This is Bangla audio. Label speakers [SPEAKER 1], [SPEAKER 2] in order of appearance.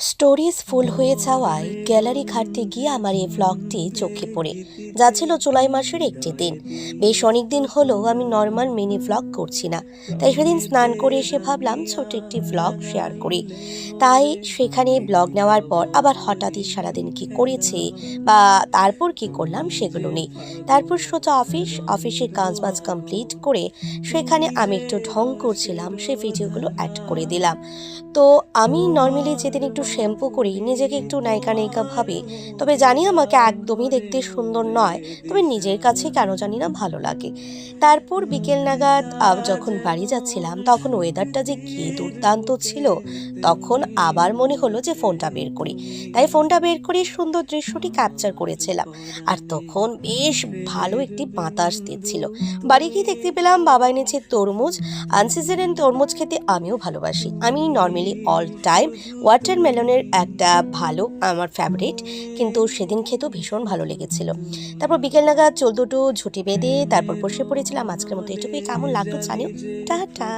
[SPEAKER 1] স্টোরিজ ফুল হয়ে যাওয়ায় গ্যালারি ঘাঁটতে গিয়ে আমার এই ভ্লগটি চোখে পড়ে যাচ্ছিল জুলাই মাসের একটি দিন। বেশ অনেক দিন হলো আমি নর্মাল মিনি ভ্লগ করছি না, তাই সেদিন স্নান করে এসে ভাবলাম ছোট একটি ভ্লগ শেয়ার করি। তাই সেখানে ব্লগ নেওয়ার পর আবার হঠাৎই সারাদিন কি করেছি বা তারপর কি করলাম সেগুলো নেই। তারপর সোজা অফিসের কাজবাজ কমপ্লিট করে সেখানে আমি একটু ঢং করছিলাম, সেই ভিডিওগুলো অ্যাড করে দিলাম। তো আমি নর্মালি যেদিন একটু শ্যাম্পু করি নিজেকে একটু নায়িকা নায়িকা ভাবি, তবে জানি আমাকে একদমই দেখতে সুন্দর নয়, তবে নিজের কাছে কেন জানি না ভালো লাগে। তারপর বিকেল নাগাদ যখন বাড়ি যাচ্ছিলাম তখন ওয়েদারটা যে কি দুর্দান্ত ছিল, তখন আবার মনে হলো যে ফোনটা বের করি। তাই ফোনটা বের করে সুন্দর দৃশ্যটি ক্যাপচার করেছিলাম। আর তখন বেশ ভালো একটি বাতাস দিচ্ছিল। বাড়ি গিয়ে দেখতে পেলাম বাবা এনেছে তরমুজ। আনসিজনের তরমুজ খেতে আমিও ভালোবাসি। আমি নর্মালি অল টাইম ওয়াটারমেলনের একটা ভালো আমার ফেভারিট, কিন্তু সেদিন খেতেও ভীষণ ভালো লেগেছিল। তারপর বিকেল নাগাদ চোল দুটো ঝুঁটি বেঁধে তারপর বসে পড়েছিলাম। আজকের মতো এটুকুই। কেমন লাগলো জানিও। টাটা।